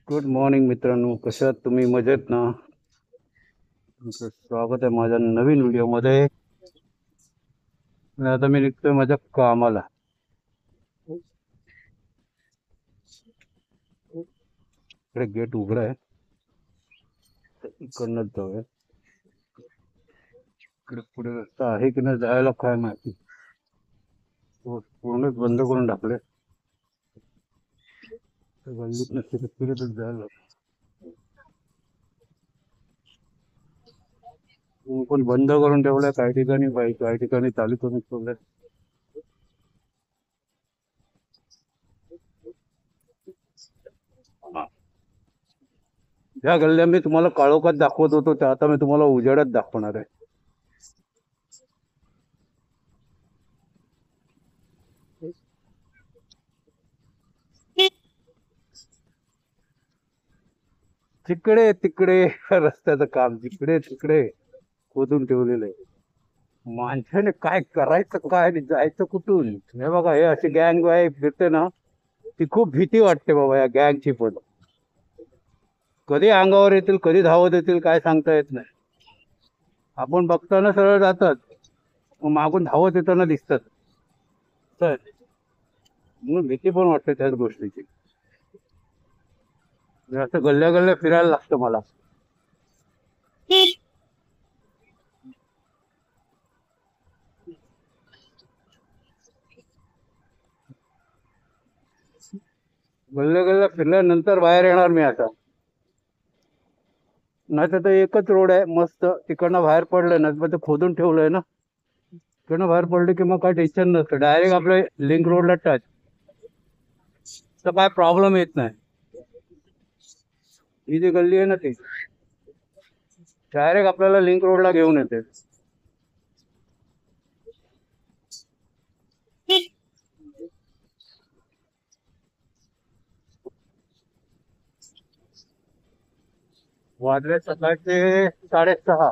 Good morning मित्रांनो, कशा आहात तुम्ही? मजेत ना? तुमचं स्वागत आहे माझ्या नवीन व्हिडिओमध्ये. आणि आता मी निघतोय माझ्या कामाला. इकडे गेट उघडं आहे, तर इकडनंच जाऊया. इकडे पुढे रस्ता आहे की नाही जायला काय माहिती. तो पूर्णच बंद करून टाकले. गल्लीत नसते तर फिरतच जायला लागतं. पण बंद करून ठेवलाय काही ठिकाणी, बाईक काही ठिकाणी चालू करून ठेवलंय. ज्या गल्ल्या मी तुम्हाला काळोखात दाखवत होतो त्या आता मी तुम्हाला उजेडात दाखवणार आहे. तिकडे तिकडे रस्त्याचं काम जिकडे तिकडे खोदून ठेवलेलं आहे. माणसाने काय करायचं काय आणि जायचं कुठून? हे बघा, हे अशी गँग वाय फिरते ना, ती खूप भीती वाटते बाबा या गँगची. पण कधी अंगावर येतील, कधी धावत येतील, काय सांगता येत नाही. आपण बघताना सरळ जातात, मग मागून धावत येताना दिसतात. तर म्हणून भीती पण वाटते त्याच गोष्टीची. म्हणजे असं गल्ल्या गल्ल्या फिरायला लागतं मला. गल्ल्या गल्ल्या फिरल्यानंतर बाहेर येणार मी आता. नाही तर ते एकच रोड आहे मस्त, तिकडनं बाहेर पडलं ना, मग ते खोदून ठेवलंय ना, तिकडनं बाहेर पडलं की मग काय टेन्शन नसतं, डायरेक्ट आपल्या लिंक रोडला टच, तर काय प्रॉब्लेम येत नाही. ही जी गल्ली आहे ना ती डायरेक्ट आपल्याला लिंक रोडला घेऊन येते. वाजले सकाळचे 6:30.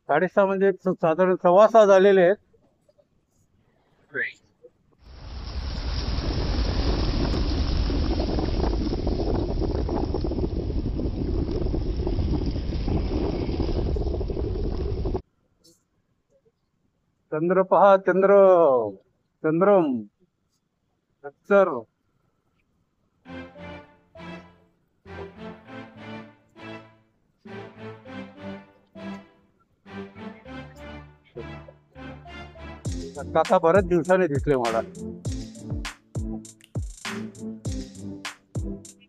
6:30 म्हणजे साधारण 6:15 झालेले आहेत. चंद्र पहा, चंद्र, चंद्रम, सर. काका बऱ्याच दिवसाने दिसले मला.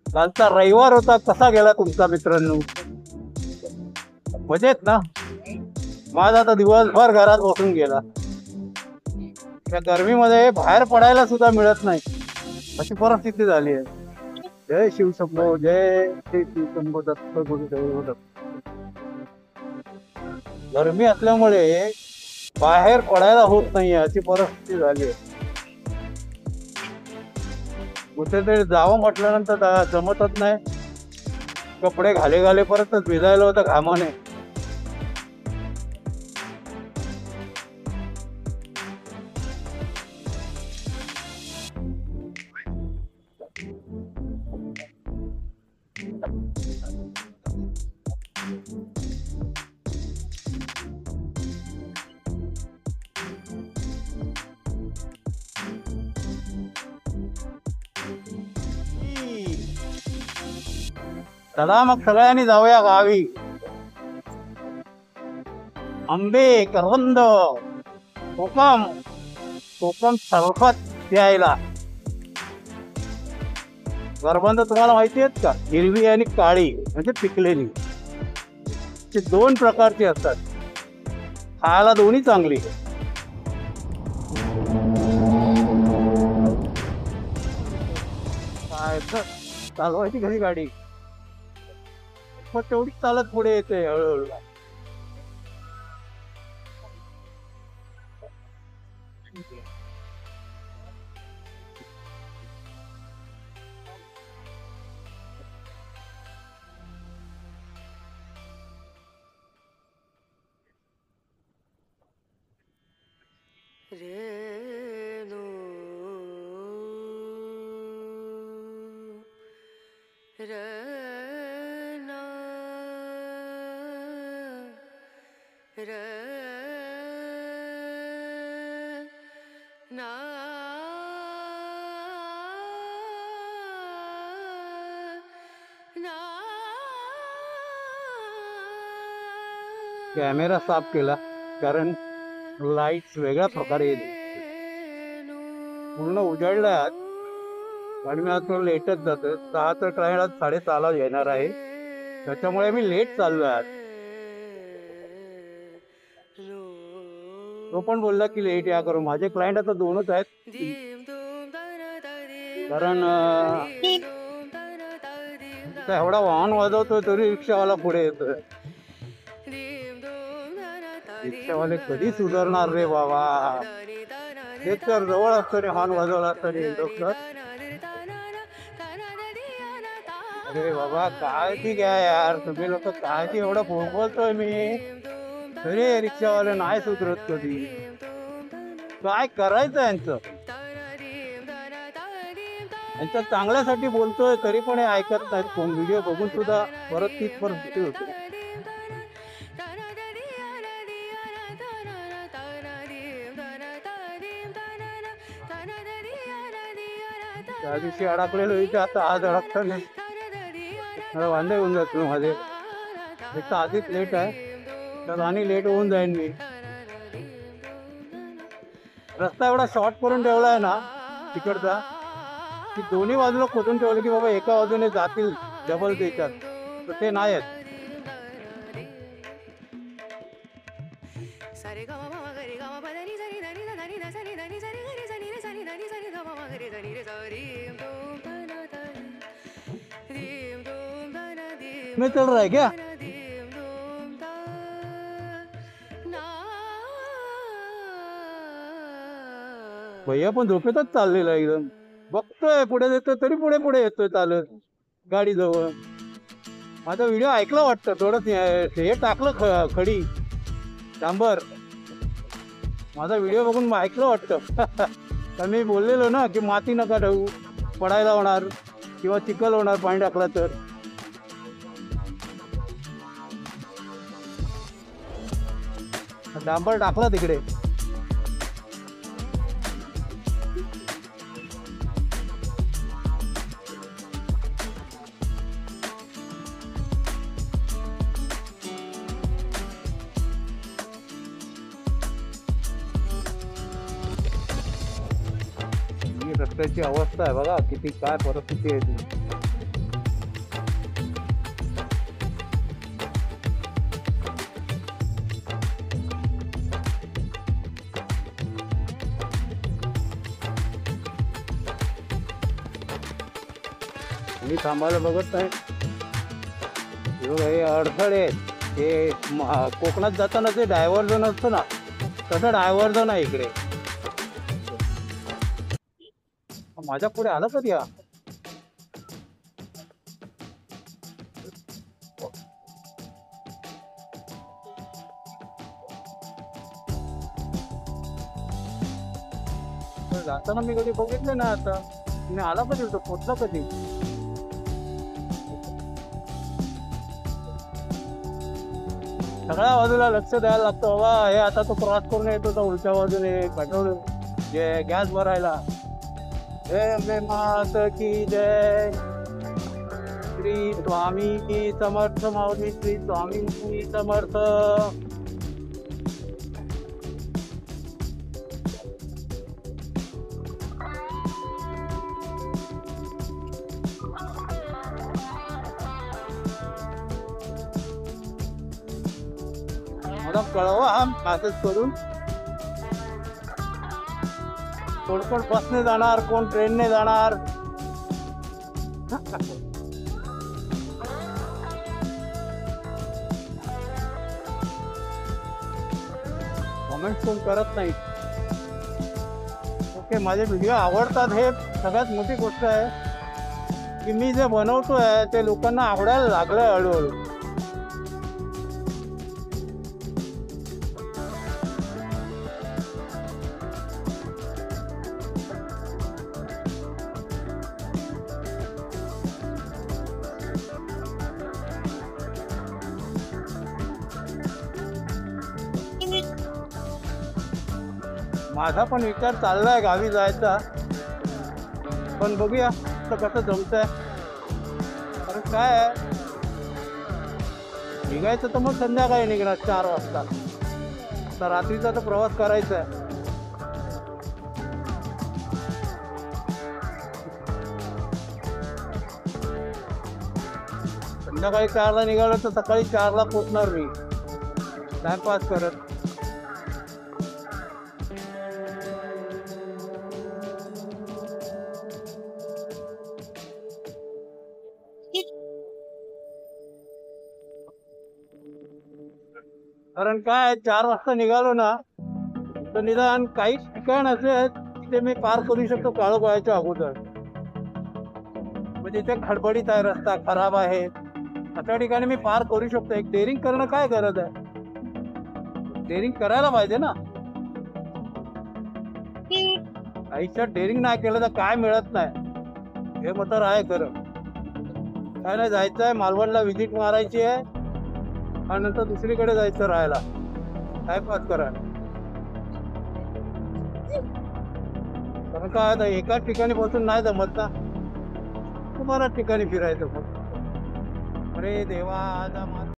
कालचा रविवार होता, कसा गेला तुमचा मित्रांनो? मजेत ना? माझा तर दिवसभर घरात बसून गेला. त्या गरमीमध्ये बाहेर पडायला सुद्धा मिळत नाही, अशी परिस्थिती झाली आहे. जय शिवशंभो, जय श्री शिवशंभो दत्त गुरुदेव दत्त. गरमी असल्यामुळे बाहेर पडायला होत नाहीये, अशी परिस्थिती झाली आहे. कुठेतरी जावं म्हटल्यानंतर जमतच नाही. कपडे घाले घाले परतच भिजायला होतं घामाने. चला मग सगळ्यांनी जाऊया गावी. आंबे, करवंद, कोकम, कोकम सरबत प्यायला. करवंद तुम्हाला माहिती आहेत का? हिरवी आणि काळी म्हणजे पिकलेली. ते दोन प्रकारची असतात, खायला दोन्ही चांगली. काय तर चालवायची घरी गाडी, मग तेवढी चालत पुढे येते हळूहळू. रेणू कॅमेरा साफ केला कारण लाईट वेगळ्या प्रकारे येते, पूर्ण उजाडल्यात. आणि मी आज थोडं लेटच जातो. 6चा ट्रेन आज 6:30ला येणार आहे, त्याच्यामुळे मी लेट चाललो आज. तो पण बोलला की लेट या करू. माझे क्लायंट आता 2च आहेत, कारण एवढा वाहन वाजवतोय तरी रिक्षावाला पुढे येतोय. रिक्षावाले कधी सुधारणार रे बाबा. एक तर जवळ असताना हॉर्न वाजवला असताना. अरे बाबा काळजी घ्या यार, तुम्ही लोक काळजी. एवढं बोलतोय मी तरी रिक्षावाले नाही सुधरत कधी. काय करायचं यांचं चांगल्यासाठी बोलतोय तरी पण हे ऐकत नाहीत. कोण व्हिडिओ बघून सुद्धा परत तीच परिस्थिती होते. त्या दिवशी अडकलेलो इथे, आता आज अडकता नाही. मला वांदे होऊन जातो माझे. एक तर आधीच लेट आहे, तर आणि लेट होऊन जाईन मी. रस्ता एवढा शॉर्ट करून ठेवला आहे ना तिकडचा, की दोन्ही बाजूला खोदून ठेवलं की बाबा एका बाजूने जातील डबल देतात, तर ते नाही आहेत. मी चल रहा है क्या? भैया पण झोपेतच चाललेला एकदम. बघतोय पुढे येतोय तरी पुढे पुढे येतोय चालत गाडी जवळ. माझा व्हिडिओ ऐकला वाटतं, थोडं हे टाकलं खडी डांबर. माझा व्हिडिओ बघून ऐकलं वाटतं. तर मी बोललेलो ना की माती नका ठेवू, पडायला होणार किंवा चिखल होणार पाणी टाकला तर. डांबर टाकला तिकडे. ही रस्त्याची अवस्था आहे बघा, किती काय परिस्थिती आहे ती. मी थांबायला बघत नाही. हे अडथळे हे कोकणात जाताना ते डायव्हर्जन असतं ना, तसं डायव्हर्जन आहे इकडे. माझ्या पुढे आला कधी या. जाताना मी कधी बघितलं ना. आता मी आला कधी होतो, पोचला कधी. सगळ्या बाजूला लक्ष द्यायला लागतं बाबा. हे आता तो क्रॉस करून येतो तर उलट्या बाजूने पेट्रोल गॅस भरायला. हे मात की जय. श्री स्वामी की समर्थ माऊली, श्री स्वामी की समर्थ. मला कळवा हा मॅसेज करून. कोण कोण बसने जाणार, कोण ट्रेनने जाणार. कमेंट कोण करत नाही. ओके, माझे व्हिडिओ आवडतात हे सगळ्यात मोठी गोष्ट आहे, की मी जे बनवतोय ते लोकांना आवडायला लागलंय हळूहळू. माझा पण विचार चाललाय गावी जायचा, पण बघूया तर कसं जमतंय. कारण काय आहे, निघायचं तर मग संध्याकाळी निघणार 4 वाजता. आता रात्रीचा तर प्रवास करायचा आहे. संध्याकाळी 4ला निघालो तर सकाळी 4ला पोचणार मी टाइमपास करत. कारण काय 4 वाजता निघालो ना तर निदान काही ठिकाण असे आहेत तिथे मी पार करू शकतो काळोखाच्या अगोदर. म्हणजे इथे खडबडीत आहे, रस्ता खराब आहे, अशा ठिकाणी मी पार करू शकतो. एक डेअरिंग करणं काय गरज आहे, डेअरिंग करायला पाहिजे ना. आयुष्यात डेअरिंग नाही केलं तर काय मिळत नाही, हे मात्र आहे खरं. काय नाही, जायचं आहे मालवणला, व्हिजिट मारायची आहे आणि नंतर दुसरीकडे जायचं राहायला, टाइमपास करायला. कारण काय आता एकाच ठिकाणी बसून नाही जमत ना, तुम्हाला ठिकाणी फिरायचं. अरे देवा, आज